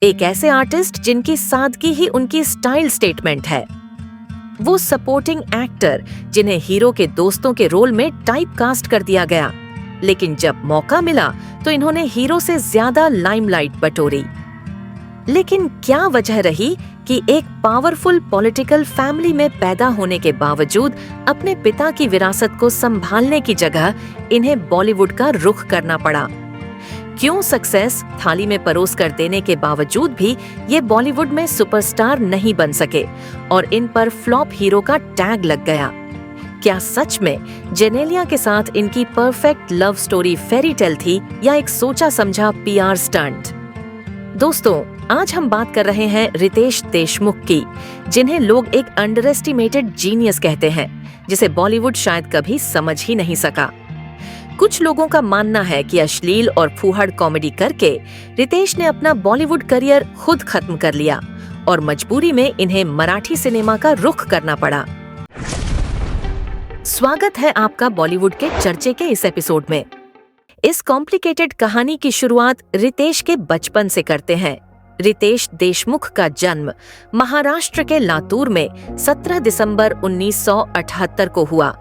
एक ऐसे आर्टिस्ट जिनकी सादगी ही उनकी स्टाइल स्टेटमेंट है। वो सपोर्टिंग एक्टर जिन्हें हीरो के दोस्तों के रोल में टाइप कास्ट कर दिया गया, लेकिन जब मौका मिला तो इन्होंने हीरो से ज्यादा लाइमलाइट बटोरी। लेकिन क्या वजह रही कि एक पावरफुल पॉलिटिकल फैमिली में पैदा होने के बावजूद अपने पिता की विरासत को संभालने की जगह इन्हें बॉलीवुड का रुख करना पड़ा? क्यों सक्सेस थाली में परोस कर देने के बावजूद भी ये बॉलीवुड में सुपरस्टार नहीं बन सके और इन पर फ्लॉप हीरो का टैग लग गया? क्या सच में जेनेलिया के साथ इनकी perfect love story fairy tale थी या एक सोचा समझा पीआर स्टंट? दोस्तों, आज हम बात कर रहे हैं रितेश देशमुख की, जिन्हें लोग एक अंडरएस्टिमेटेड जीनियस कहते हैं, जिसे बॉलीवुड शायद कभी समझ ही नहीं सका। कुछ लोगों का मानना है कि अश्लील और फूहड़ कॉमेडी करके रितेश ने अपना बॉलीवुड करियर खुद खत्म कर लिया और मजबूरी में इन्हें मराठी सिनेमा का रुख करना पड़ा। स्वागत है आपका बॉलीवुड के चर्चे के इस एपिसोड में। इस कॉम्प्लिकेटेड कहानी की शुरुआत रितेश के बचपन से करते हैं। रितेश देशमुख का जन्म महाराष्ट्र के लातूर में 17 दिसंबर 1978 को हुआ।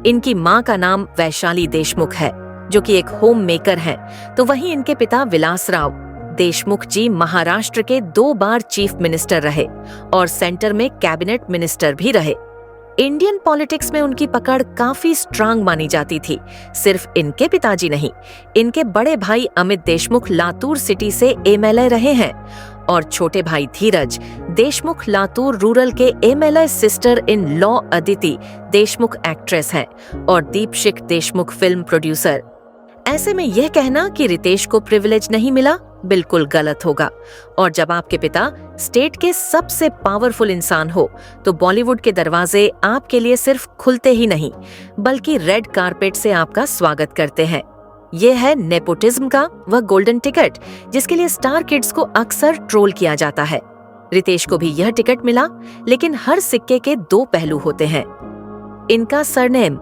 इनकी मां का नाम वैशाली देशमुख है, जो कि एक होम मेकर हैं, तो वहीं इनके पिता विलासराव देशमुख जी महाराष्ट्र के 2 बार चीफ मिनिस्टर रहे और सेंटर में कैबिनेट मिनिस्टर भी रहे। इंडियन पॉलिटिक्स में उनकी पकड़ काफी स्ट्रांग मानी जाती थी। सिर्फ इनके पिताजी नहीं, इनके बड़े भाई अमित देशमुख लातूर सिटी से एमएलए रहे हैं और छोटे भाई धीरज देशमुख लातूर रूरल के MLA sister in law Aditi Deshmukh actress हैं और दीपशिख देशमुख फिल्म प्रोड्यूसर। ऐसे में यह कहना कि रितेश को प्रिविलेज नहीं मिला बिल्कुल गलत होगा। और जब आपके पिता स्टेट के सबसे पावरफुल इंसान हो तो बॉलीवुड के दरवाजे आपके लिए सिर्फ खुलते ही नहीं, बल्कि रेड कारपेट से आपका स्वागत करते हैं। ये है नेपोटिज्म का वह गोल्डन टिकट, जिसके लिए स्टार किड्स को अक्सर ट्रोल किया जाता है। रितेश को भी यह टिकट मिला, लेकिन हर सिक्के के 2 पहलू होते हैं। इनका सरनेम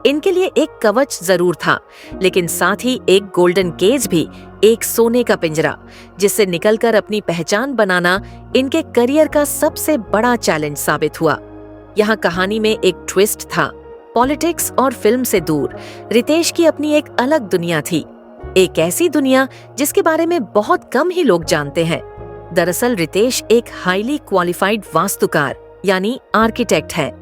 इनके लिए एक कवच जरूर था, लेकिन साथ ही एक गोल्डन केज भी, एक सोने का पिंजरा, जिससे निकलकर अपनी पहचान बनाना इनके करियर का सबसे बड़ा चैलेंज साबित हुआ। यहाँ कहानी में एक ट्विस्ट था। पॉलिटिक्स और फिल्म से दूर रितेश की अपनी एक अलग दुनिया थी, एक ऐसी दुनिया जिसके बारे में बहुत कम ही लोग जानते हैं। दरअसल रितेश एक हाईली क्वालिफाइड वास्तुकार यानी आर्किटेक्ट है।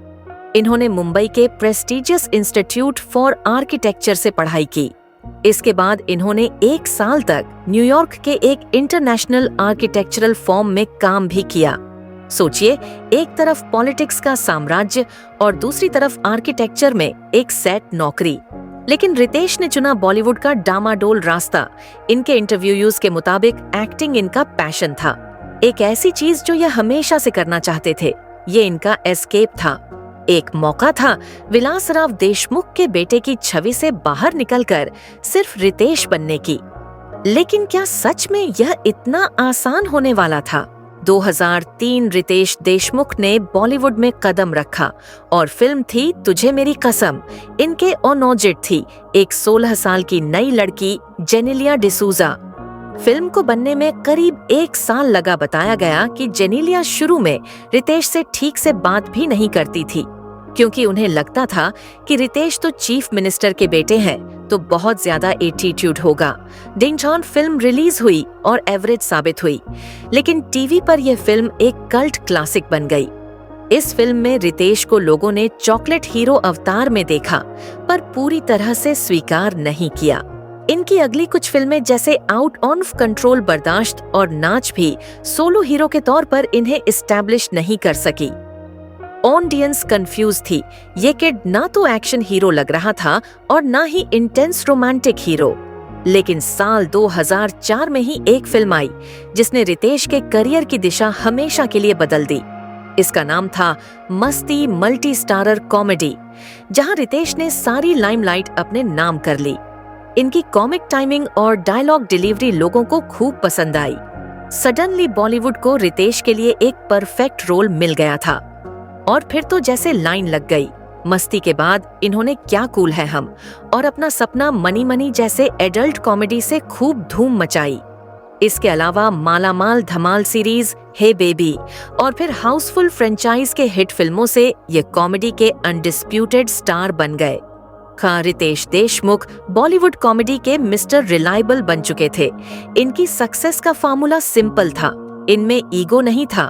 इन्होंने मुंबई के प्रेस्टिजियस इंस्टीट्यूट फॉर आर्किटेक्चर से पढ़ाई की। इसके बाद इन्होंने 1 साल तक न्यूयॉर्क के एक इंटरनेशनल आर्किटेक्चरल फर्म में काम भी किया। सोचिए, एक तरफ पॉलिटिक्स का साम्राज्य और दूसरी तरफ आर्किटेक्चर में एक सेट नौकरी। लेकिन रितेश ने चुना बॉलीवुड का डामाडोल रास्ता। इनके इंटरव्यूज के मुताबिक एक्टिंग इनका पैशन था, एक ऐसी चीज जो यह हमेशा से करना चाहते थे। ये इनका एस्केप था। एक मौका था विलासराव देशमुख के बेटे की छवि से बाहर निकलकर सिर्फ रितेश बनने की। लेकिन क्या सच में यह इतना आसान होने वाला था? 2003 रितेश देशमुख ने बॉलीवुड में कदम रखा और फिल्म थी तुझे मेरी कसम। इनके ओनोजिट थी एक 16 साल की नई लड़की जेनेलिया डिसूजा। फिल्म को बनने में करीब 1 साल लगा। बताया गया कि जेनेलिया शुरू में रितेश से ठीक से बात भी नहीं करती थी, क्योंकि उन्हें लगता था कि रितेश तो चीफ मिनिस्टर के बेटे हैं, तो बहुत ज्यादा एटीट्यूड होगा। डिंग जॉन फिल्म रिलीज हुई और एवरेज साबित हुई, लेकिन टीवी पर यह फिल्म एक कल्ट क्लासिक बन गई। इस फिल्म में रितेश को लोगों ने चॉकलेट हीरो अवतार में देखा, पर पूरी तरह से स्वीकार नहीं किया। इनकी अगली कुछ फिल्में जैसे आउट ऑफ कंट्रोल बर्दाश्त और नाच भी सोलो हीरो के तौर पर इन्हें इस्टेब्लिश नहीं कर सकी। ऑडियंस कंफ्यूज थी। ये किड ना तो एक्शन हीरो लग रहा था और ना ही इंटेंस रोमांटिक हीरो। लेकिन साल 2004 में ही एक फिल्म आई जिसने रितेश के करियर की दिशा हमेशा के लिए बदल दी। इसका नाम था मस्ती मल्टी स्टारर कॉमेडी, जहां रितेश ने सारी लाइमलाइट अपने नाम कर ली। इनकी कॉमिक टाइमिंग और डायलॉग डिलीवरी लोगों को खूब पसंद आई। सडनली बॉलीवुड को रितेश के लिए एक परफेक्ट रोल मिल गया था और फिर तो जैसे लाइन लग गई। मस्ती के बाद इन्होंने क्या कूल है हम और अपना सपना मनी मनी जैसे एडल्ट कॉमेडी से खूब धूम मचाई। इसके अलावा मालामाल धमाल सीरीज, हे बेबी और फिर हाउसफुल फ्रेंचाइज के हिट फिल्मों से ये कॉमेडी के अनडिस्प्यूटेड स्टार बन गए। रितेश देशमुख बॉलीवुड कॉमेडी के मिस्टर रिलायबल बन चुके थे। इनकी सक्सेस का फार्मूला सिंपल था, इनमें ईगो नहीं था।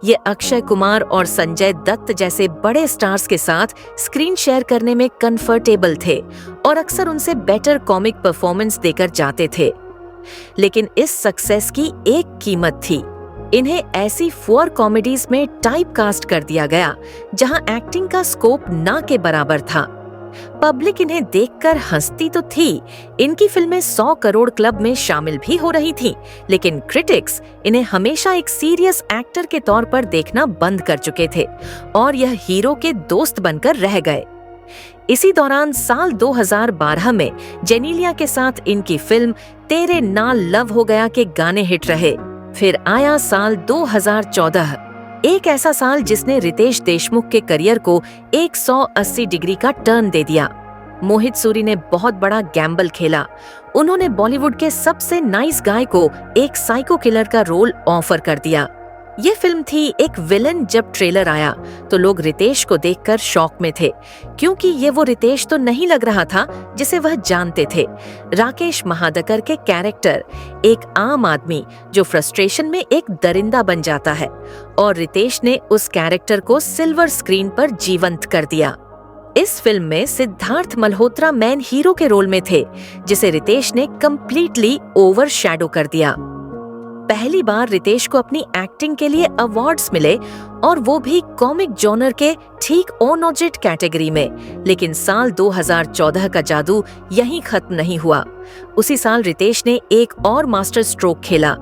ये अक्षय कुमार और संजय दत्त जैसे बड़े स्टार्स के साथ स्क्रीन शेयर करने में कंफर्टेबल थे और अक्सर उनसे बेटर कॉमिक परफॉर्मेंस देकर जाते थे। लेकिन इस सक्सेस की एक कीमत थी, इन्हें ऐसी फुअर कॉमेडीज में टाइप कास्ट कर दिया गया जहां एक्टिंग का स्कोप ना के बराबर था। पब्लिक इन्हें देखकर हंसती तो थी, इनकी फिल्में 100 करोड़ क्लब में शामिल भी हो रही थीं, लेकिन क्रिटिक्स इन्हें हमेशा एक सीरियस एक्टर के तौर पर देखना बंद कर चुके थे और यह हीरो के दोस्त बनकर रह गए। इसी दौरान साल 2012 में जेनेलिया के साथ इनकी फिल्म तेरे नाल लव हो गया के गाने हिट रहे। फिर आया साल 2014, एक ऐसा साल जिसने रितेश देशमुख के करियर को 180 डिग्री का टर्न दे दिया। मोहित सूरी ने बहुत बड़ा गैम्बल खेला। उन्होंने बॉलीवुड के सबसे नाइस गाय को एक साइको किलर का रोल ऑफर कर दिया। ये फिल्म थी एक विलन। जब ट्रेलर आया तो लोग रितेश को देखकर शॉक में थे, क्योंकि ये वो रितेश तो नहीं लग रहा था जिसे वह जानते थे। राकेश महादकर के कैरेक्टर, एक आम आदमी जो फ्रस्ट्रेशन में एक दरिंदा बन जाता है, और रितेश ने उस कैरेक्टर को सिल्वर स्क्रीन पर जीवंत कर दिया। इस फिल्म में सिद्धार्थ मल्होत्रा मेन हीरो के रोल में थे, जिसे रितेश ने कंप्लीटली ओवरशैडो कर दिया। पहली बार रितेश को अपनी एक्टिंग के लिए अवार्ड्स मिले, और वो भी कॉमिक जॉनर के ठीक ओनोजिट कैटेगरी में। लेकिन साल 2014 का जादू यहीं खत्म नहीं हुआ। उसी साल रितेश ने एक और मास्टर स्ट्रोक खेला।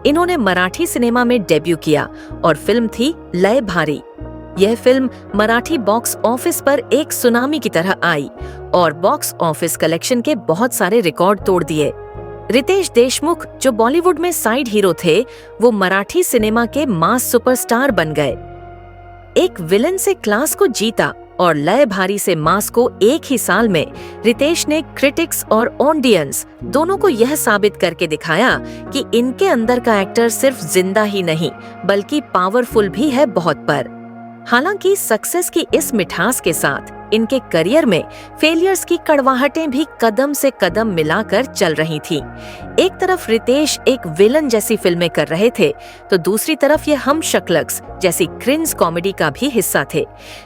इन्होंने मराठी सिनेमा में डेब्यू किया और फिल्म थी लय भारी। यह फिल्म मराठी बॉक्स ऑफिस पर एक सुनामी की तरह आई और बॉक्स ऑफिस कलेक्शन के बहुत सारे रिकॉर्ड तोड़ दिए। रितेश देशमुख, जो बॉलीवुड में साइड हीरो थे, वो मराठी सिनेमा के मास सुपरस्टार बन गए। एक विलन से क्लास को जीता और लय भारी से मास को एक ही साल में रितेश ने क्रिटिक्स और ऑडियंस दोनों को यह साबित करके दिखाया कि इनके अंदर का एक्टर सिर्फ जिंदा ही नहीं बल्कि पावरफुल भी है बहुत पर। हालांकि सक्सेस की इस मिठास के साथ इनके करियर में फेलियर्स की कड़वाहटें भी कदम से कदम मिलाकर चल रही थी। एक तरफ रितेश एक विलन जैसी फिल्में कर रहे थे, तो दूसरी तरफ ये हम शक्लक्स जैसी क्रिंज कॉमेडी का भी हिस्सा थे,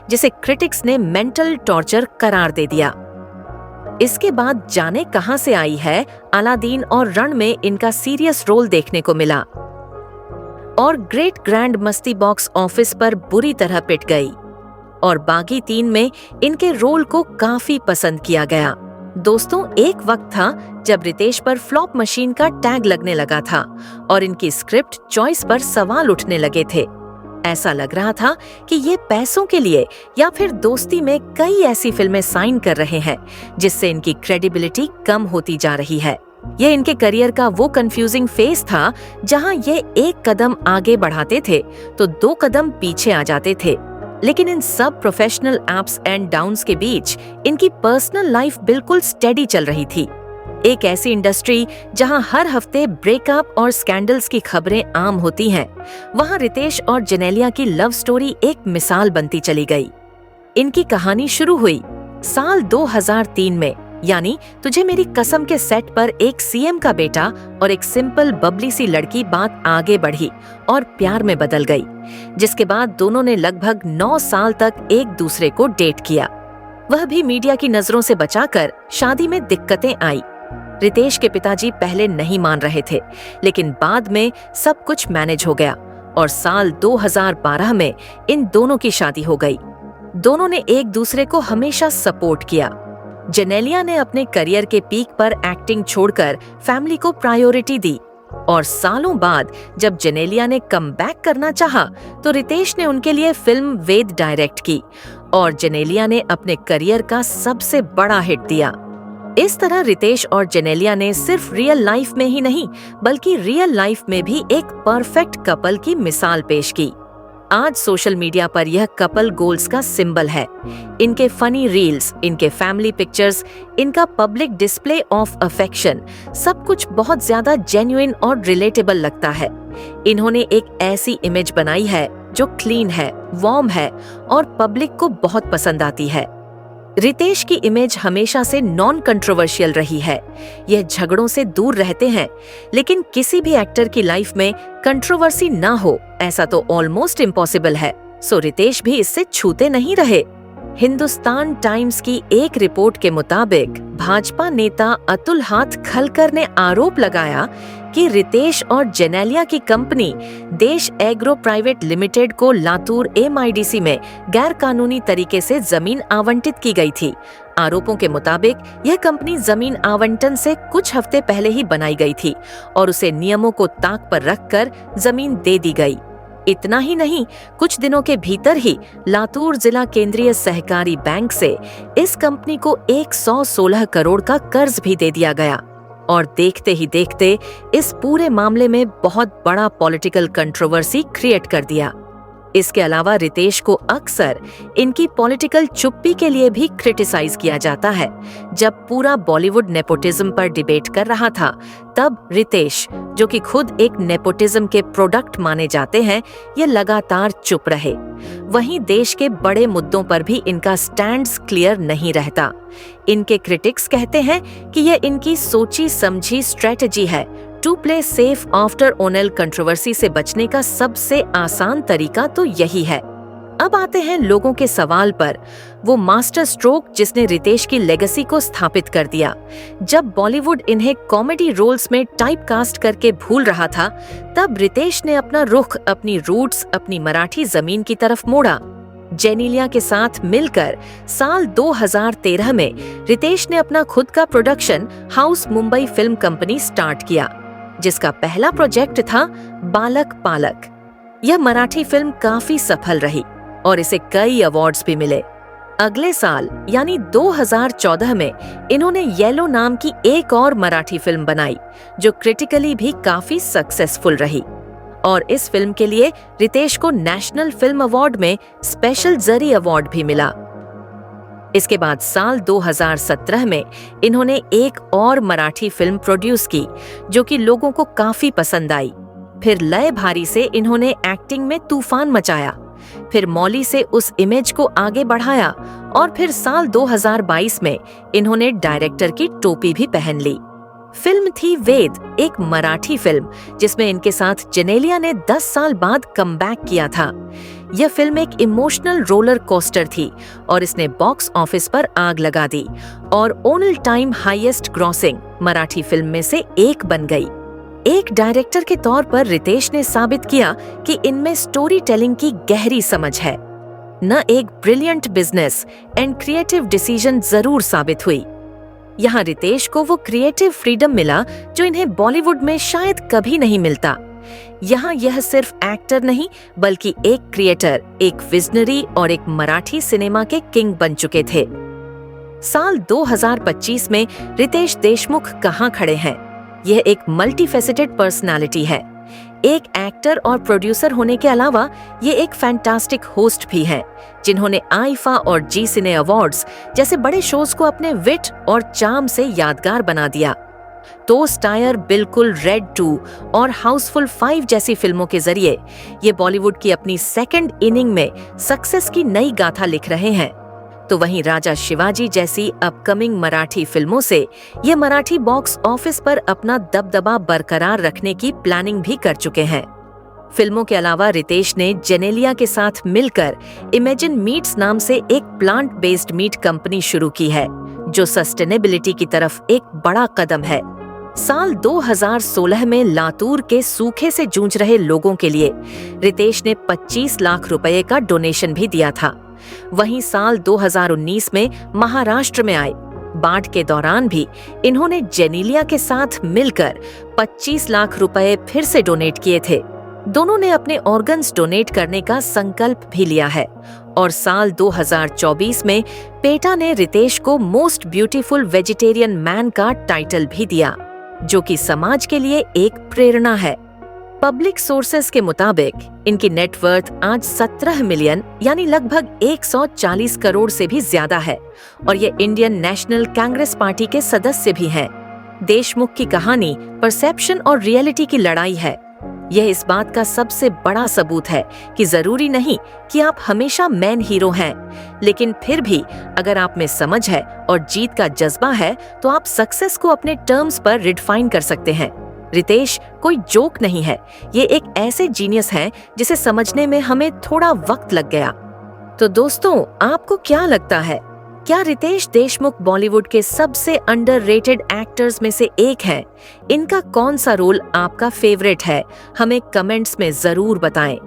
जिसे क्रिटिक्स ने मेंटल टॉर्चर करार दे दिया। इसके बाद जाने कहां से आई है अलादीन और रण में इनका सीरियस रोल देखने को मिला, और ग्रेट ग्रैंड मस्ती बॉक्स ऑफिस पर बुरी तरह पिट गई, और बागी 3 में इनके रोल को काफी पसंद किया गया। दोस्तों, एक वक्त था जब रितेश पर फ्लॉप मशीन का टैग लगने लगा था और इनकी स्क्रिप्ट चॉइस पर सवाल उठने लगे थे। ऐसा लग रहा था कि ये पैसों के लिए या फिर दोस्ती में कई ऐसी फिल्में साइन कर रहे हैं जिससे इनकी क्रेडिबिलिटी कम होती जा रही है। यह इनके करियर का वो कंफ्यूजिंग फेज था जहां ये एक कदम आगे बढ़ाते थे तो 2 कदम पीछे आ जाते थे। लेकिन इन सब प्रोफेशनल अप्स एंड डाउन्स के बीच इनकी पर्सनल लाइफ बिल्कुल स्टेडी चल रही थी। एक ऐसी इंडस्ट्री जहां हर हफ्ते ब्रेकअप और स्कैंडल्स की खबरें आम होती हैं, वहां रितेश और जेनेलिया की लव स्टोरी एक मिसाल बनती चली गई। इनकी कहानी शुरू हुई साल 2003 में, यानी तुझे मेरी कसम के सेट पर एक सीएम का बेटा और एक सिंपल बबली सी लड़की बात आगे बढ़ी और प्यार में बदल गई, जिसके बाद दोनों ने लगभग 9 साल तक एक दूसरे को डेट किया, वह भी मीडिया की नजरों से बचाकर। शादी में दिक्कतें आई। रितेश के पिताजी पहले नहीं मान रहे थे, लेकिन बाद में सब कुछ मैनेज हो गया और साल 2012 में इन दोनों की शादी हो गई। दोनों ने एक दूसरे को हमेशा सपोर्ट किया। जेनेलिया ने अपने करियर के पीक पर एक्टिंग छोड़कर फैमिली को प्रायोरिटी दी, और सालों बाद जब जेनेलिया ने कमबैक करना चाहा तो रितेश ने उनके लिए फिल्म वेद डायरेक्ट की और जेनेलिया ने अपने करियर का सबसे बड़ा हिट दिया। इस तरह रितेश और जेनेलिया ने सिर्फ रियल लाइफ में ही नहीं बल्कि रियल लाइफ में भी एक परफेक्ट कपल की मिसाल पेश की। आज सोशल मीडिया पर यह कपल गोल्स का सिंबल है। इनके फनी रील्स, इनके फैमिली पिक्चर्स, इनका पब्लिक डिस्प्ले ऑफ अफेक्शन, सब कुछ बहुत ज्यादा जेन्युइन और रिलेटेबल लगता है। इन्होंने एक ऐसी इमेज बनाई है जो क्लीन है, वार्म है और पब्लिक को बहुत पसंद आती है। रितेश की इमेज हमेशा से नॉन कंट्रोवर्शियल रही है। यह झगड़ों से दूर रहते हैं, लेकिन किसी भी एक्टर की लाइफ में कंट्रोवर्सी ना हो ऐसा तो ऑलमोस्ट इम्पॉसिबल है। सो रितेश भी इससे छूते नहीं रहे। हिंदुस्तान टाइम्स की एक रिपोर्ट के मुताबिक भाजपा नेता अतुल हाथ खलकर ने आरोप लगाया कि रितेश और जेनेलिया की कंपनी देश एग्रो प्राइवेट लिमिटेड को लातूर एमआईडीसी में गैर कानूनी तरीके से जमीन आवंटित की गई थी। आरोपों के मुताबिक यह कंपनी जमीन आवंटन से कुछ हफ्ते पहले ही बनाई गई थी और उसे नियमों को ताक पर रखकर जमीन दे दी गई। इतना ही नहीं, कुछ दिनों के भीतर ही लातूर जिला केंद्रीय सहकारी बैंक से इस कंपनी को 116 करोड़ का कर्ज भी दे दिया गया और देखते ही देखते इस पूरे मामले में बहुत बड़ा पॉलिटिकल कंट्रोवर्सी क्रिएट कर दिया। इसके अलावा रितेश को अक्सर इनकी पॉलिटिकल चुप्पी के लिए भी क्रिटिसाइज किया जाता है। जब पूरा बॉलीवुड नेपोटिज्म पर डिबेट कर रहा था, तब रितेश, जो कि खुद एक नेपोटिज्म के प्रोडक्ट माने जाते हैं, ये लगातार चुप रहे। वहीं देश के बड़े मुद्दों पर भी इनका स्टैंड्स क्लियर नहीं रहता। इनके क्रिटिक्स कहते हैं कि यह इनकी सोची समझी स्ट्रेटजी है। To play safe after O'Neill controversy से बचने का सबसे आसान तरीका तो यही है। अब आते हैं लोगों के सवाल पर, वो मास्टर स्ट्रोक जिसने रितेश की लेगेसी को स्थापित कर दिया। जब बॉलीवुड इन्हें कॉमेडी रोल्स में टाइप कास्ट करके भूल रहा था, तब रितेश ने अपना रुख अपनी रूट्स, अपनी मराठी जमीन की तरफ मोड़ा। जेनेलिया के साथ मिलकर साल 2013 में रितेश ने अपना खुद का production house Mumbai film company start किया, जिसका पहला प्रोजेक्ट था बालक पालक। यह मराठी फिल्म काफी सफल रही और इसे कई अवार्ड्स भी मिले। अगले साल यानी 2014 में इन्होंने येलो नाम की एक और मराठी फिल्म बनाई, जो क्रिटिकली भी काफी सक्सेसफुल रही और इस फिल्म के लिए रितेश को नेशनल फिल्म अवार्ड में स्पेशल जरी अवार्ड भी मिला। इसके बाद साल 2017 में इन्होंने एक और मराठी फिल्म प्रोड्यूस की, जो कि लोगों को काफी पसंद आई। फिर लय भारी से इन्होंने एक्टिंग में तूफान मचाया, फिर मौली से उस इमेज को आगे बढ़ाया और फिर साल 2022 में इन्होंने डायरेक्टर की टोपी भी पहन ली। फिल्म थी वेद, एक मराठी फिल्म जिसमें इनके साथ जेनेलिया ने 10 साल बाद कमबैक किया था। यह फिल्म एक इमोशनल रोलर कोस्टर थी और इसने बॉक्स ऑफिस पर आग लगा दी और all time highest grossing Marathi film में से एक बन गई। एक डायरेक्टर के तौर पर रितेश ने साबित किया कि इनमें स्टोरी टेलिंग की गहरी समझ है। न एक brilliant business and creative decision जरूर साबित हुई। यहाँ रितेश को वो क्रिएटिव फ्रीडम मिला जो इन्हें बॉलीवुड में शायद कभी नहीं मिलता। यहाँ यह सिर्फ एक्टर नहीं, बल्कि एक क्रिएटर, एक विजनरी और एक मराठी सिनेमा के किंग बन चुके थे। साल 2025 में रितेश देशमुख कहाँ खड़े हैं? यह एक मल्टीफेसेटेड पर्सनालिटी है। एक एक्टर और प्रोड्यूसर होने के अलावा ये एक फैंटास्टिक होस्ट भी हैं, जिन्होंने आईफा और जी सिने अवार्ड्स जैसे बड़े शोज को अपने विट और चार्म से यादगार बना दिया। टोस्ट टायर, बिल्कुल, रेड 2 और हाउसफुल 5 जैसी फिल्मों के जरिए ये बॉलीवुड की अपनी सेकंड इनिंग में सक्सेस की नई गाथा लिख रहे हैं। तो वहीं राजा शिवाजी जैसी अपकमिंग मराठी फिल्मों से ये मराठी बॉक्स ऑफिस पर अपना दबदबा बरकरार रखने की प्लानिंग भी कर चुके हैं। फिल्मों के अलावा रितेश ने जेनेलिया के साथ मिलकर इमेजिन मीट्स नाम से एक प्लांट बेस्ड मीट कंपनी शुरू की है, जो सस्टेनेबिलिटी की तरफ एक बड़ा कदम है। साल 2016 में लातूर के सूखे से जूझ रहे लोगों के लिए रितेश ने 25 लाख रुपए का डोनेशन भी दिया था। वहीं साल 2019 में महाराष्ट्र में आए बाढ़ के दौरान भी इन्होंने जेनेलिया के साथ मिलकर 25 लाख रुपए फिर से डोनेट किए थे। दोनों ने अपने ऑर्गन्स डोनेट करने का संकल्प भी लिया है और साल 2024 में पेटा ने रितेश को मोस्ट ब्यूटीफुल वेजिटेरियन मैन का टाइटल भी दिया, जो कि समाज के लिए एक प्रेरणा है। पब्लिक सोर्सेस के मुताबिक इनकी नेटवर्थ आज 17 मिलियन यानी लगभग 140 करोड़ से भी ज्यादा है और ये इंडियन नेशनल कांग्रेस पार्टी के सदस्य भी हैं। देशमुख की कहानी परसेप्शन और रियलिटी की लड़ाई है। यह इस बात का सबसे बड़ा सबूत है कि जरूरी नहीं कि आप हमेशा मैन हीरो हैं, लेकिन फिर भी अगर आप में समझ है और जीत का जज्बा है तो आप सक्सेस को अपने टर्म्स पर रिडिफाइन कर सकते हैं। रितेश कोई जोक नहीं है, ये एक ऐसे जीनियस हैं जिसे समझने में हमें थोड़ा वक्त लग गया। तो दोस्तों, आपको क्या लगता है, क्या रितेश देशमुख बॉलीवुड के सबसे अंडररेटेड एक्टर्स में से एक हैं? इनका कौन सा रोल आपका फेवरेट है? हमें कमेंट्स में जरूर बताएं।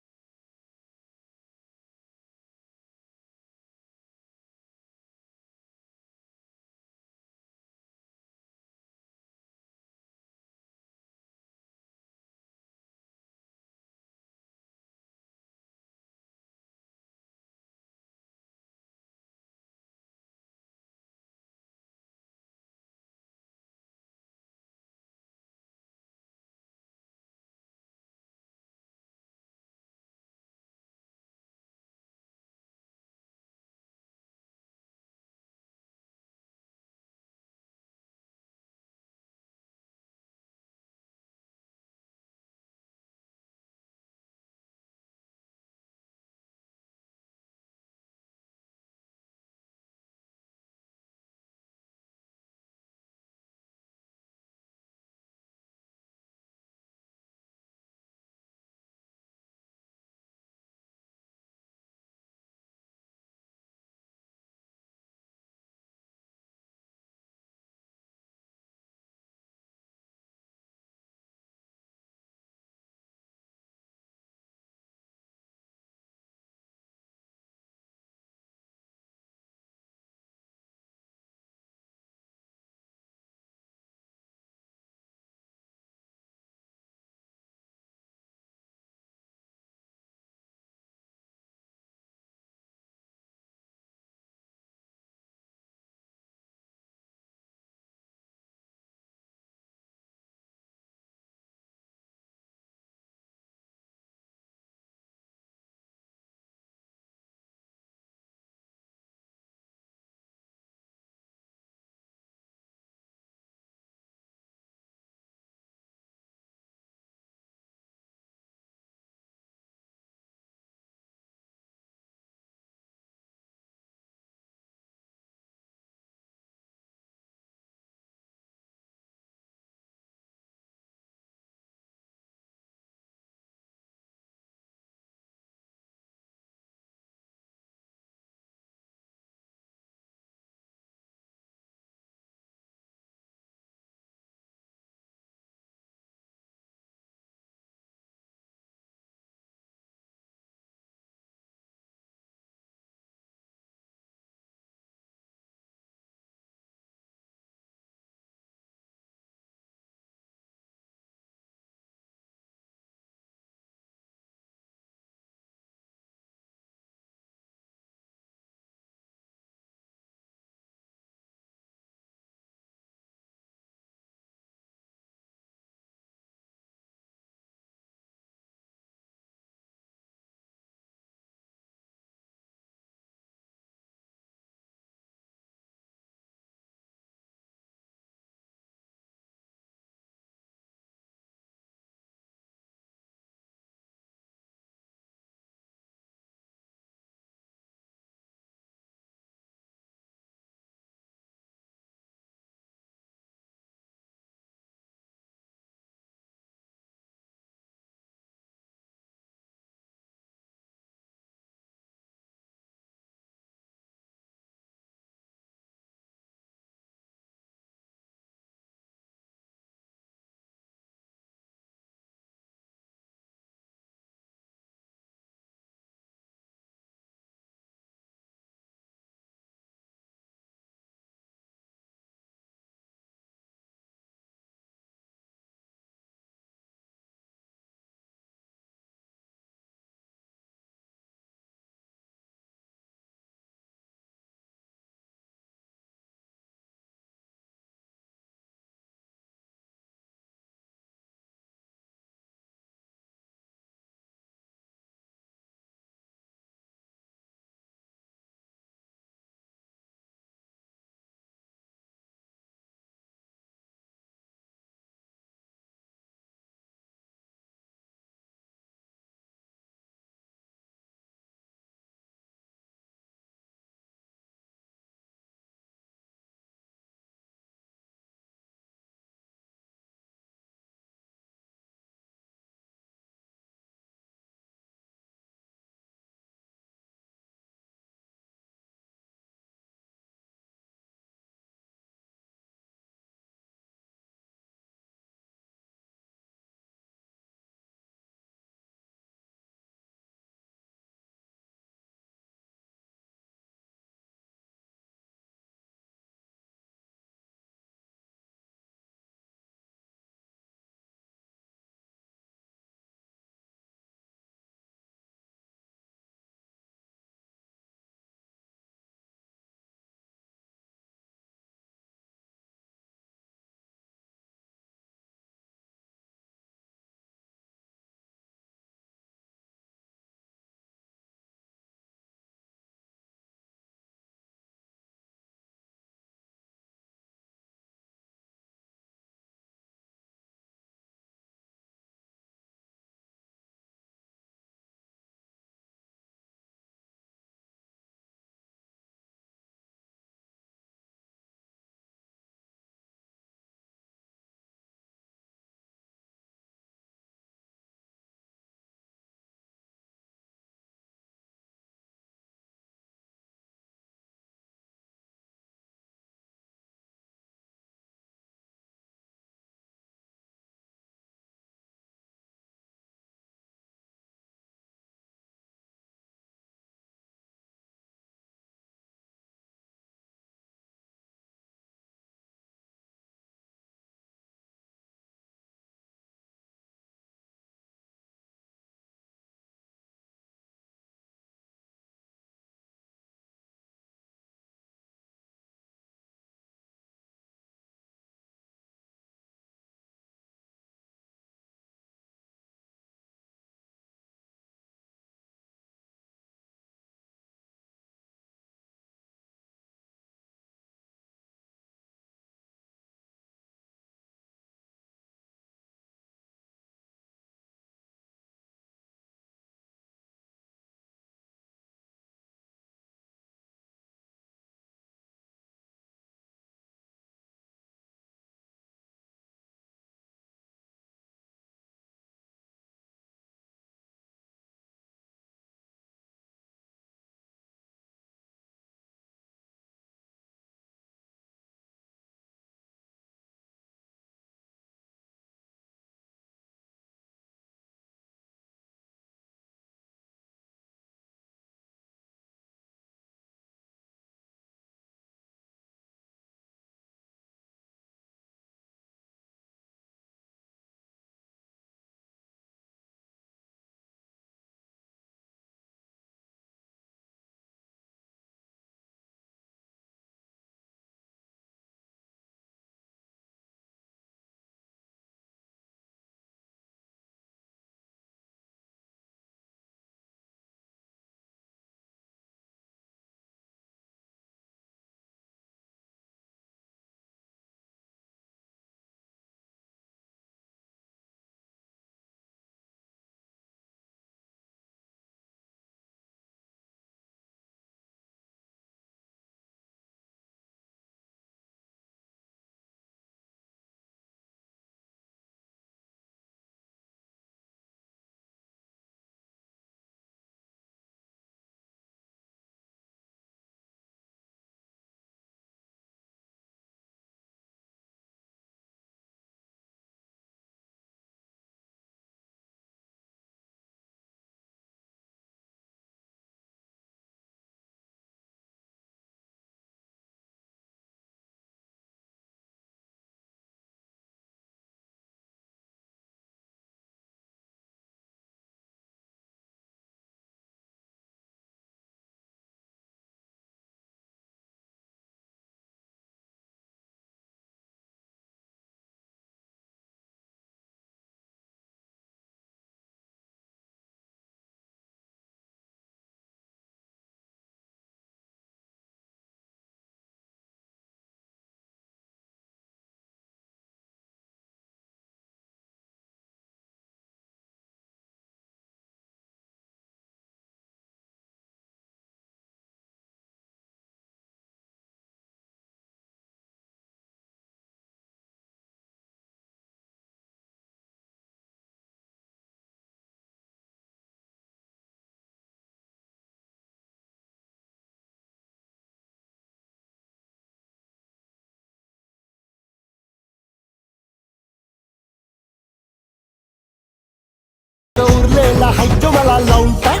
दिला हाय तो मला लावून टाक.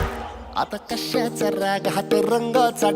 आता कशाचा राग हात रंगाचा